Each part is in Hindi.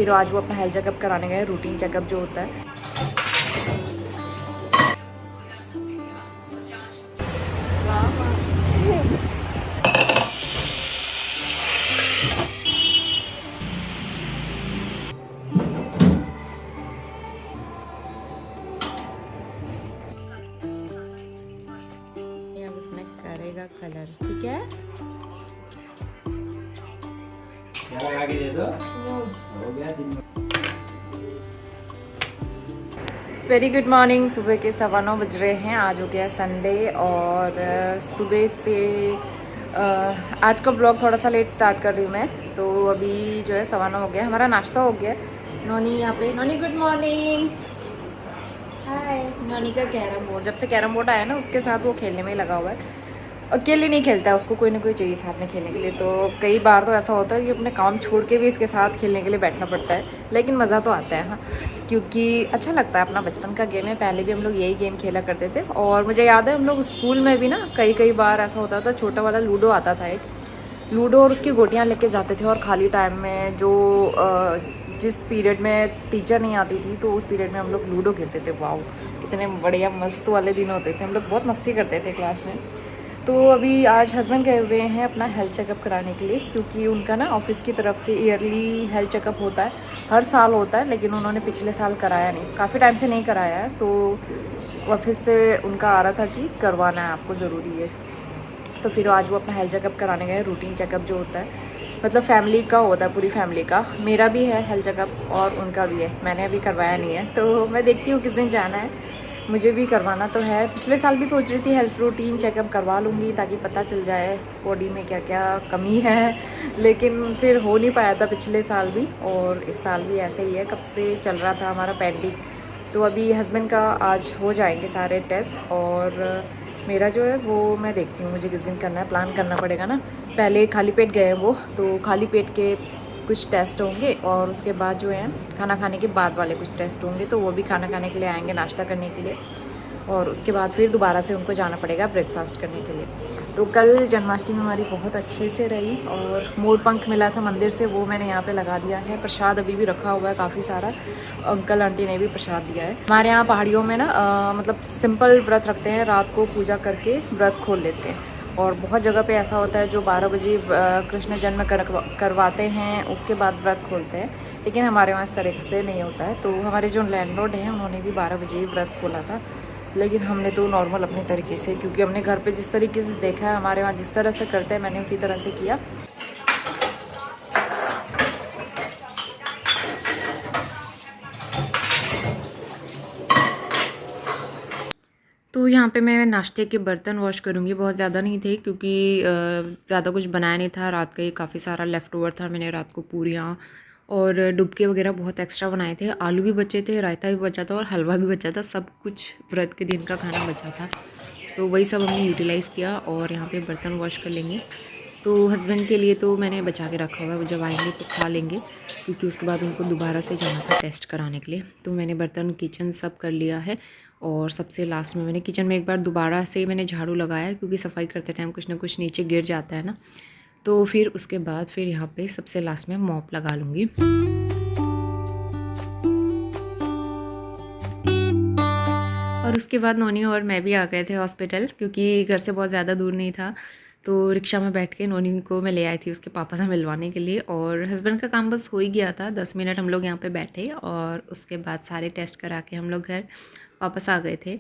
फिर आज वो अपना हेल्थ चेकअप कराने गए, रूटीन चेकअप जो होता है। अब इसमें करेगा कलर, ठीक है। Very good morning. सुबह के 9:15 बज रहे हैं। आज हो गया संडे और सुबह से आज का ब्लॉग थोड़ा सा लेट स्टार्ट कर रही हूँ मैं। तो अभी जो है 9:15 हो गया, हमारा नाश्ता हो गया। नोनी यहाँ पे, नोनी गुड मॉर्निंग। हाय। नोनी का कैरम बोर्ड, जब से कैरम बोर्ड आया ना उसके साथ वो खेलने में ही लगा हुआ है। अकेले नहीं खेलता है, उसको कोई ना कोई चाहिए साथ में खेलने के लिए। तो कई बार तो ऐसा होता है कि अपने काम छोड़ के भी इसके साथ खेलने के लिए बैठना पड़ता है, लेकिन मज़ा तो आता है हाँ, क्योंकि अच्छा लगता है। अपना बचपन का गेम है, पहले भी हम लोग यही गेम खेला करते थे। और मुझे याद है हम लोग स्कूल में भी ना कई बार ऐसा होता था, छोटा वाला लूडो आता था एक, लूडो और उसकी गोटियाँ लेके जाते थे। और खाली टाइम में जो जिस पीरियड में टीचर नहीं आती थी तो उस पीरियड में हम लोग लूडो खेलते थे। वाओ, कितने बढ़िया मस्त वाले दिन होते थे, हम लोग बहुत मस्ती करते थे क्लास में। तो अभी आज हस्बैंड गए हुए हैं अपना हेल्थ चेकअप कराने के लिए, क्योंकि उनका ना ऑफिस की तरफ से ईयरली हेल्थ चेकअप होता है, हर साल होता है। लेकिन उन्होंने पिछले साल कराया नहीं, काफ़ी टाइम से नहीं कराया है। तो ऑफिस से उनका आ रहा था कि करवाना है आपको, ज़रूरी है। तो फिर आज वो अपना हेल्थ चेकअप कराने गए, रूटीन चेकअप जो होता है, मतलब फैमिली का होता है, पूरी फैमिली का। मेरा भी है हेल्थ चेकअप और उनका भी है, मैंने अभी करवाया नहीं है। तो मैं देखती हूँ किस दिन जाना है, मुझे भी करवाना तो है। पिछले साल भी सोच रही थी हेल्थ रूटीन चेकअप करवा लूँगी ताकि पता चल जाए बॉडी में क्या क्या कमी है, लेकिन फिर हो नहीं पाया था पिछले साल भी। और इस साल भी ऐसे ही है, कब से चल रहा था हमारा पेंडिंग। तो अभी हस्बैंड का आज हो जाएंगे सारे टेस्ट, और मेरा जो है वो मैं देखती हूँ मुझे किस दिन करना है, प्लान करना पड़ेगा ना। पहले खाली पेट गए हैं वो, तो खाली पेट के कुछ टेस्ट होंगे और उसके बाद जो है खाना खाने के बाद वाले कुछ टेस्ट होंगे। तो वो भी खाना खाने के लिए आएंगे, नाश्ता करने के लिए, और उसके बाद फिर दोबारा से उनको जाना पड़ेगा ब्रेकफास्ट करने के लिए। तो कल जन्माष्टमी हमारी बहुत अच्छे से रही, और मोर पंख मिला था मंदिर से, वो मैंने यहाँ पे लगा दिया है। प्रसाद अभी भी रखा हुआ है काफ़ी सारा, अंकल आंटी ने भी प्रसाद दिया है। हमारे यहाँ पहाड़ियों में ना मतलब सिंपल व्रत रखते हैं, रात को पूजा करके व्रत खोल लेते हैं। और बहुत जगह पे ऐसा होता है जो 12 बजे कृष्ण जन्म करवाते हैं, उसके बाद व्रत खोलते हैं। लेकिन हमारे वहाँ इस तरह से नहीं होता है। तो हमारे जो लैंडलॉर्ड हैं उन्होंने भी 12 बजे ही व्रत खोला था, लेकिन हमने तो नॉर्मल अपने तरीके से, क्योंकि हमने घर पे जिस तरीके से देखा है, हमारे वहाँ जिस तरह से करते हैं, मैंने उसी तरह से किया। तो यहाँ पे मैं नाश्ते के बर्तन वॉश करूँगी, बहुत ज़्यादा नहीं थे क्योंकि ज़्यादा कुछ बनाया नहीं था। रात का ही काफ़ी सारा लेफ़्ट ओवर था, मैंने रात को पूरियाँ और डुबके वगैरह बहुत एक्स्ट्रा बनाए थे। आलू भी बचे थे, रायता भी बचा था और हलवा भी बचा था, सब कुछ व्रत के दिन का खाना बचा था। तो वही सब हमने यूटिलाइज़ किया और यहाँ पे बर्तन वॉश कर लेंगे। तो हस्बैंड के लिए तो मैंने बचा के रखा हुआ है, वो जब आएंगे तो खा लेंगे, क्योंकि उसके बाद उनको दोबारा से जाना था टेस्ट कराने के लिए। तो मैंने बर्तन किचन सब कर लिया है, और सबसे लास्ट में मैंने किचन में एक बार दोबारा से मैंने झाड़ू लगाया, क्योंकि सफाई करते टाइम कुछ ना कुछ नीचे गिर जाता है ना। तो फिर उसके बाद फिर यहाँ पे सबसे लास्ट में मॉप लगा लूँगी। और उसके बाद नोनी और मैं भी आ गए थे हॉस्पिटल, क्योंकि घर से बहुत ज़्यादा दूर नहीं था। तो रिक्शा में बैठ के नोनी को मैं ले आई थी उसके पापा से मिलवाने के लिए, और हस्बैंड का काम बस हो ही गया था। 10 मिनट हम लोग यहाँ पे बैठे और उसके बाद सारे टेस्ट करा के हम लोग घर वापस आ गए थे।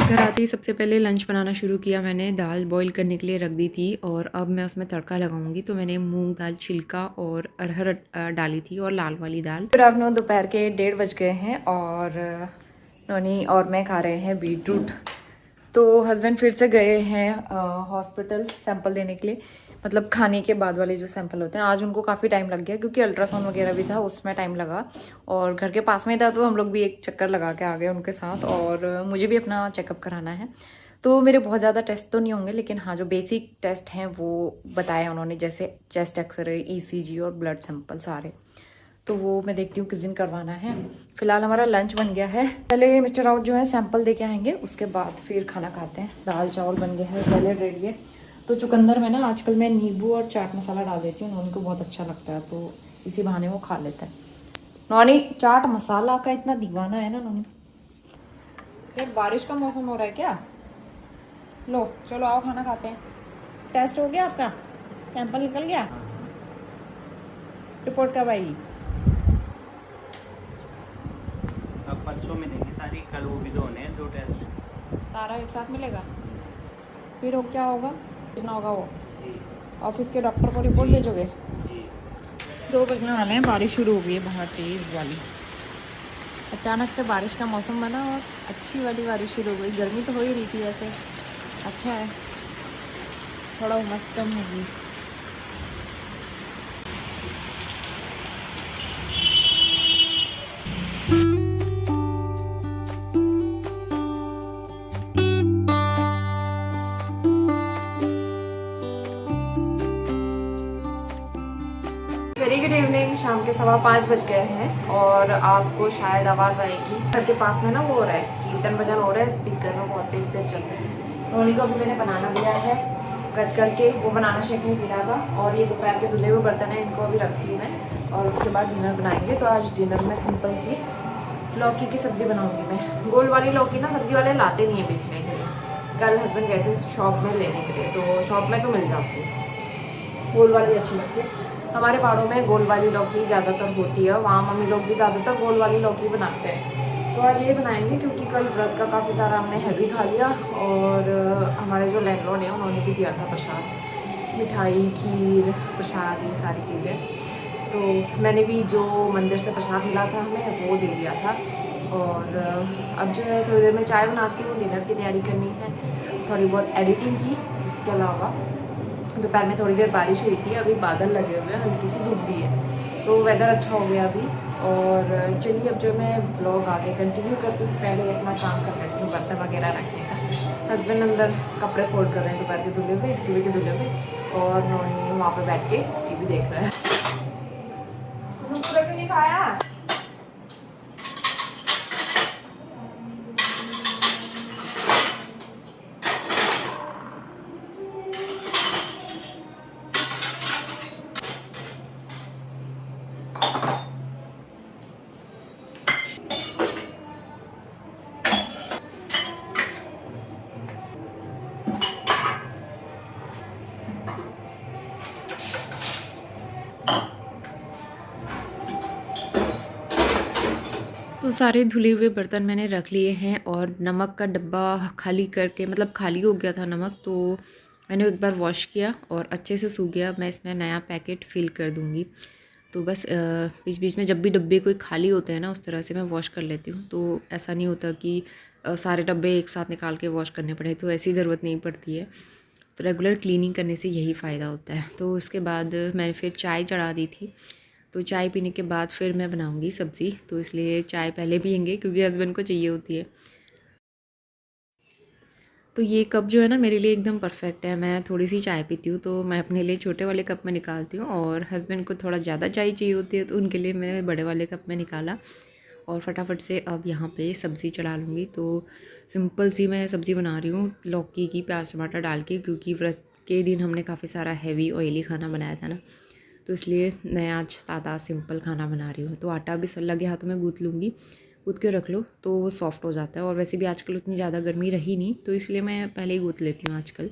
घर आते ही सबसे पहले लंच बनाना शुरू किया मैंने। दाल बॉईल करने के लिए रख दी थी और अब मैं उसमें तड़का लगाऊंगी। तो मैंने मूंग दाल छिलका और अरहर डाली थी और लाल वाली दाल। गुड आफ्टरनून, दोपहर के 1:30 बज गए हैं और नोनी और मैं खा रहे हैं बीटरूट। तो हस्बैंड फिर से गए हैं हॉस्पिटल सैंपल देने के लिए, मतलब खाने के बाद वाले जो सैंपल होते हैं। आज उनको काफ़ी टाइम लग गया क्योंकि अल्ट्रासाउंड वगैरह भी था, उसमें टाइम लगा। और घर के पास में था तो हम लोग भी एक चक्कर लगा के आ गए उनके साथ, और मुझे भी अपना चेकअप कराना है। तो मेरे बहुत ज़्यादा टेस्ट तो नहीं होंगे, लेकिन हाँ जो बेसिक टेस्ट हैं वो बताए उन्होंने, जैसे चेस्ट एक्सरे, ईसीजी और ब्लड सैंपल सारे। तो वो मैं देखती हूँ किस दिन करवाना है। फिलहाल हमारा लंच बन गया है। पहले मिस्टर राउत जो है सैंपल दे के आएंगे, उसके बाद फिर खाना खाते हैं। दाल चावल बन गया है, सैलेड रेडी है। तो चुकंदर में ना आजकल मैं नींबू और चाट मसाला डाल देती हूँ, उनको बहुत अच्छा लगता है, तो इसी बहाने वो खा लेते हैं। नॉनी चाट मसाला का इतना दीवाना है ना नॉनी। यार बारिश का मौसम हो रहा है क्या? लो चलो आओ खाना खाते हैं। टेस्ट हो गया आपका? सैंपल निकल गया? रिपोर्ट कब आएगी? अब परसों मिलेंगी सारी, कल वो भी तो होने हैं 2 टेस्ट। सारा एक साथ मिलेगा? फिर वो क्या होगा, भेजना होगा वो जी ऑफिस के डॉक्टर को रिपोर्ट भेजोगे? जी। 2 बजने वाले हैं, बारिश शुरू हो गई है बाहर तेज़ वाली। अचानक से बारिश का मौसम बना और अच्छी वाली बारिश शुरू हो गई। गर्मी तो हो ही रही थी वैसे, अच्छा है थोड़ा उमस कम होगी। Very good evening. शाम के 5:15 बज गए हैं और आपको शायद आवाज़ आएगी, घर के पास में ना वो हो रहा है, कीर्तन भजन हो रहा है, स्पीकर में बहुत तेज से चल रहा है। तो उन्हीं को अभी मैंने बनाना दिया है कट करके, वो बनाना शेक नहीं पीना था। और ये दोपहर के धुले हुए बर्तन हैं, इनको अभी रखती हूँ मैं, और उसके बाद डिनर बनाएंगे। तो आज डिनर में सिंपल सी लौकी की सब्ज़ी बनाऊँगी मैं। गोल वाली लौकी ना सब्ज़ी वाले लाते नहीं है बेचने के लिए। कल हस्बैंड गए थे शॉप में लेने के लिए, तो शॉप में तो मिल जाती है, गोल वाली अच्छी लगती है। हमारे पहाड़ों में गोल वाली लौकी ज़्यादातर होती है, वहाँ मम्मी लोग भी ज़्यादातर गोल वाली लौकी बनाते हैं। तो आज ये बनाएंगे क्योंकि कल व्रत का काफ़ी सारा हमने हैवी खा लिया, और हमारे जो लैंडलॉर्ड हैं उन्होंने भी दिया था प्रसाद, मिठाई, खीर, प्रसाद, ये सारी चीज़ें। तो मैंने भी जो मंदिर से प्रसाद मिला था हमें वो दे दिया था। और अब जो है थोड़ी देर में चाय बनाती हूँ, डिनर की तैयारी करनी है, थोड़ी बहुत एडिटिंग की। इसके अलावा दोपहर में थोड़ी देर बारिश हुई थी, अभी बादल लगे हुए हैं, हल्की सी धूप भी है, तो वेदर अच्छा हो गया अभी। और चलिए अब जो मैं ब्लॉग आगे कंटिन्यू करती हूँ, पहले अपना काम कर लेती हूँ बर्तन वगैरह रखने का। हस्बैंड अंदर कपड़े फोल्ड कर रहे हैं, दोपहर के धुले हुए, सुबह के धुले हुए, और नॉनी वहाँ पर बैठ के टीवी देख रहा है। पूरा क्यों नहीं खाया? तो सारे धुले हुए बर्तन मैंने रख लिए हैं, और नमक का डब्बा खाली करके, मतलब खाली हो गया था नमक, तो मैंने एक बार वॉश किया और अच्छे से सूख गया। मैं इसमें नया पैकेट फिल कर दूँगी। तो बस बीच बीच में जब भी डब्बे कोई खाली होते हैं ना, उस तरह से मैं वॉश कर लेती हूँ, तो ऐसा नहीं होता कि सारे डब्बे एक साथ निकाल के वॉश करने पड़े, तो ऐसी ज़रूरत नहीं पड़ती है। तो रेगुलर क्लीनिंग करने से यही फ़ायदा होता है। तो उसके बाद मैंने फिर चाय चढ़ा दी थी, तो चाय पीने के बाद फिर मैं बनाऊंगी सब्ज़ी, तो इसलिए चाय पहले पियेंगे क्योंकि हस्बैंड को चाहिए होती है। तो ये कप जो है ना मेरे लिए एकदम परफेक्ट है। मैं थोड़ी सी चाय पीती हूँ, तो मैं अपने लिए छोटे वाले कप में निकालती हूँ, और हस्बैंड को थोड़ा ज़्यादा चाय चाहिए होती है, तो उनके लिए मैंने बड़े वाले कप में निकाला। और फटाफट से अब यहाँ पे सब्ज़ी चढ़ा लूँगी। तो सिंपल सी मैं सब्ज़ी बना रही हूँ लौकी की, प्याज टमाटर डाल के, क्योंकि व्रत के दिन हमने काफ़ी सारा हैवी ऑयली खाना बनाया था ना, तो इसलिए मैं आज सादा सिंपल खाना बना रही हूँ। तो आटा भी लगे हाथों में गूँथ लूँगी, गूँथ के रख लो तो वो सॉफ्ट हो जाता है। और वैसे भी आजकल उतनी ज़्यादा गर्मी रही नहीं, तो इसलिए मैं पहले ही गूँथ लेती हूँ आजकल।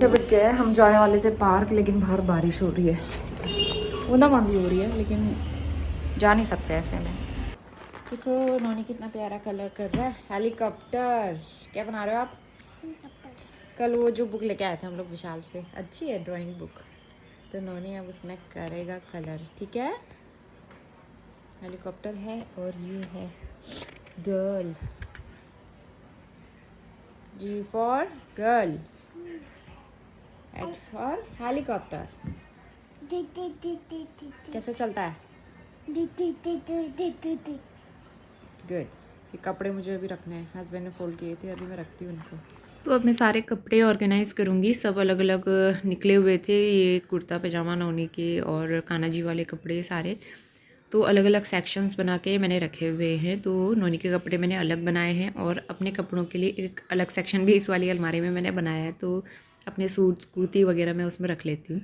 बज गए, हम जाने वाले थे पार्क, लेकिन बाहर बारिश हो रही है, बूंदाबांदी हो रही है, लेकिन जा नहीं सकते ऐसे में। देखो नोनी कितना प्यारा कलर कर रहा है, हेलीकॉप्टर। क्या बना रहे हो आप? कल वो जो बुक लेके आए थे हम लोग विशाल से, अच्छी है ड्राइंग बुक, तो नोनी अब उसमें करेगा कलर, ठीक है। हेलीकॉप्टर है और ये है girl, G for girl, H for helicopter. कैसे चलता है? गुड। ये कपड़े मुझे अभी रखने हैं, हस्बैंड ने फोल्ड किए थे, अभी मैं रखती हूँ उनको। तो अब मैं सारे कपड़े ऑर्गेनाइज़ करूँगी। सब अलग अलग निकले हुए थे, ये कुर्ता पजामा नौनी के और कान्हा जी वाले कपड़े सारे, तो अलग अलग सेक्शंस बना के मैंने रखे हुए हैं। तो नौनी के कपड़े मैंने अलग बनाए हैं और अपने कपड़ों के लिए एक अलग सेक्शन भी इस वाली अलमारी में मैंने बनाया है। तो अपने सूट्स कुर्ती वगैरह मैं उसमें रख लेती हूँ।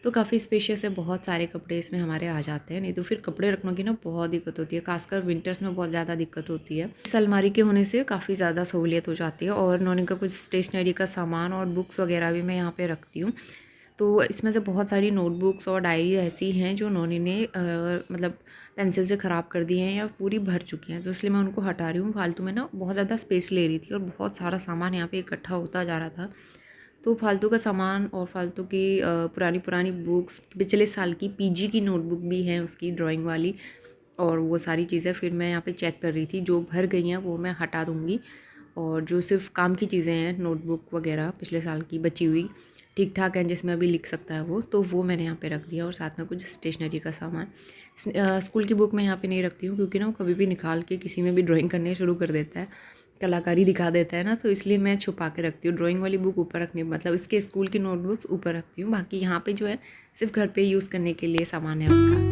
तो काफ़ी स्पेशियस है, बहुत सारे कपड़े इसमें हमारे आ जाते हैं, नहीं तो फिर कपड़े रखने की ना बहुत दिक्कत होती है, खासकर विंटर्स में बहुत ज़्यादा दिक्कत होती है। इस अलमारी के होने से काफ़ी ज़्यादा सहूलियत हो जाती है। और नौनी का कुछ स्टेशनरी का सामान और बुक्स वगैरह भी मैं यहाँ पे रखती हूँ। तो इसमें से बहुत सारी नोटबुक्स और डायरी ऐसी हैं जो नौनी ने मतलब पेंसिल से ख़राब कर दी हैं या पूरी भर चुकी हैं, तो इसलिए मैं उनको हटा रही हूँ। फालतू में ना बहुत ज़्यादा स्पेस ले रही थी और बहुत सारा सामान यहाँ पे इकट्ठा होता जा रहा था। तो फालतू का सामान और फालतू की पुरानी पुरानी बुक्स, पिछले साल की पीजी की नोटबुक भी है उसकी ड्राइंग वाली, और वो सारी चीज़ें फिर मैं यहाँ पे चेक कर रही थी। जो भर गई हैं वो मैं हटा दूँगी, और जो सिर्फ काम की चीज़ें हैं, नोटबुक वगैरह पिछले साल की बची हुई ठीक ठाक हैं जिसमें अभी लिख सकता है वो, तो वो मैंने यहाँ पे रख दिया। और साथ में कुछ स्टेशनरी का सामान। स्कूल की बुक मैं यहाँ पे नहीं रखती हूँ, क्योंकि ना वो कभी भी निकाल के किसी में भी ड्राइंग करने शुरू कर देता है, कलाकारी दिखा देता है ना, तो इसलिए मैं छुपा के रखती हूँ। ड्राइंग वाली बुक ऊपर रखनी, मतलब इसके स्कूल की नोटबुक्स ऊपर रखती हूँ, बाकी यहाँ पे जो है सिर्फ घर पे यूज़ करने के लिए सामान है उसका।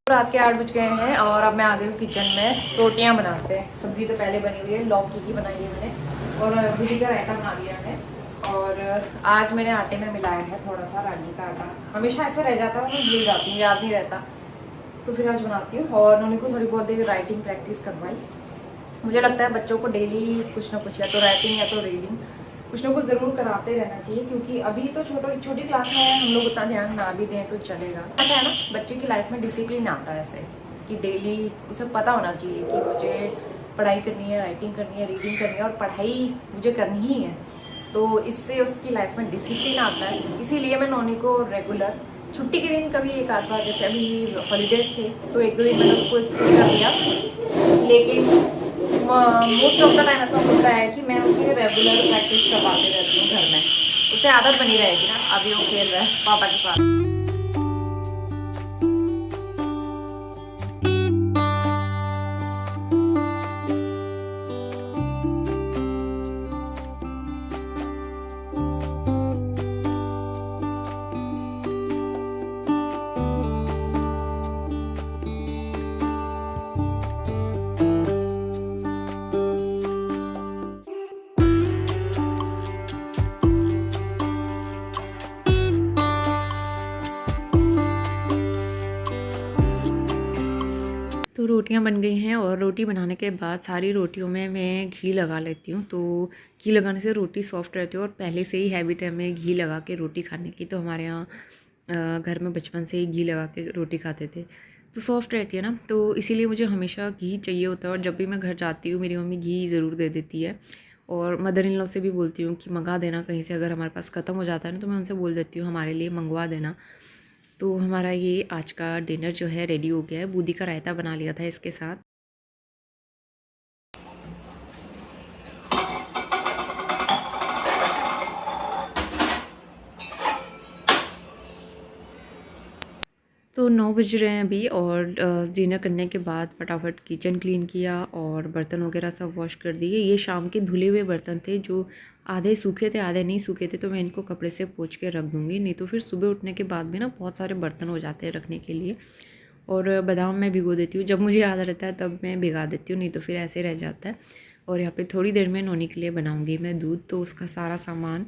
रात के 8 बज गए हैं और अब मैं आ गई हूँ किचन में। रोटियाँ बनाते हैं। सब्ज़ी तो पहले बनी हुई है, लौकी की बनाई है मैंने, और भुजी का रायता बना दिया मैंने। और आज मैंने आटे में मिलाया है थोड़ा सा रागी का आटा, हमेशा ऐसे रह जाता है, मैं भूल जाती हूँ, याद नहीं रहता, तो फिर आज बनाती हूँ। और उन्हीं को थोड़ी बहुत देर राइटिंग प्रैक्टिस करवाई। मुझे लगता है बच्चों को डेली कुछ ना कुछ, या तो राइटिंग या तो रीडिंग, कुछ ना कुछ ज़रूर कराते रहना चाहिए, क्योंकि अभी तो छोटी क्लास में है, हम लोग उतना ध्यान ना भी दें तो चलेगा। ऐसा है ना, बच्चे की लाइफ में डिसिप्लिन आता है ऐसे कि डेली उसे पता होना चाहिए कि मुझे पढ़ाई करनी है, राइटिंग करनी है, रीडिंग करनी है, और पढ़ाई मुझे करनी ही है। तो इससे उसकी लाइफ में डिसिप्लिन आता है। इसीलिए मैं नौनी को रेगुलर छुट्टी के दिन कभी एक आध बार, जैसे अभी हॉलीडेज थे तो 1-2 दिन मैंने उसको स्कूल कर दिया, लेकिन मोस्ट ऑफ द टाइम ऐसा होता है कि मैं उसे रेगुलर प्रैक्टिस करवाते रहती हूँ घर में, उससे आदत बनी रहेगी ना। अभी वो खेल रहा है पापा के साथ। तो रोटियां बन गई हैं, और रोटी बनाने के बाद सारी रोटियों में मैं घी लगा लेती हूँ। तो घी लगाने से रोटी सॉफ्ट रहती है, और पहले से ही हैबिट है हमें घी लगा के रोटी खाने की। तो हमारे यहाँ घर में बचपन से ही घी लगा के रोटी खाते थे, तो सॉफ्ट रहती है ना, तो इसीलिए मुझे हमेशा घी चाहिए होता है। और जब भी मैं घर जाती हूँ मेरी मम्मी घी ज़रूर दे देती है, और मदर इन लॉ से भी बोलती हूँ कि मंगा देना कहीं से, अगर हमारे पास ख़त्म हो जाता है ना तो मैं उनसे बोल देती हूँ हमारे लिए मंगवा देना। तो हमारा ये आज का डिनर जो है रेडी हो गया है। बूंदी का रायता बना लिया था इसके साथ। तो 9 बज रहे हैं अभी, और डिनर करने के बाद फटाफट किचन क्लीन किया और बर्तन वगैरह सब वॉश कर दिए। ये शाम के धुले हुए बर्तन थे, जो आधे सूखे थे आधे नहीं सूखे थे, तो मैं इनको कपड़े से पोंछ के रख दूँगी, नहीं तो फिर सुबह उठने के बाद भी ना बहुत सारे बर्तन हो जाते हैं रखने के लिए। और बादाम मैं भिगो देती हूँ, जब मुझे याद रहता है तब मैं भिगा देती हूँ, नहीं तो फिर ऐसे रह जाता है। और यहाँ पे थोड़ी देर में नौनी के लिए बनाऊँगी मैं दूध, तो उसका सारा सामान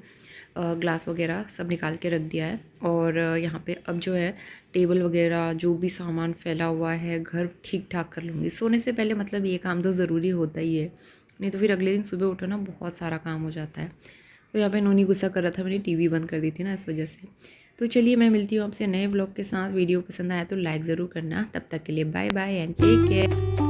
ग्लास वगैरह सब निकाल के रख दिया है। और यहाँ पे अब जो है टेबल वगैरह जो भी सामान फैला हुआ है घर ठीक ठाक कर लूँगी सोने से पहले, मतलब ये काम तो ज़रूरी होता ही है, नहीं तो फिर अगले दिन सुबह उठो ना बहुत सारा काम हो जाता है। तो यहाँ पे नोनी गुस्सा कर रहा था, मैंने टीवी बंद कर दी थी ना इस वजह से। तो चलिए मैं मिलती हूँ आपसे नए ब्लॉग के साथ। वीडियो पसंद आया तो लाइक ज़रूर करना। तब तक के लिए bye bye and take care.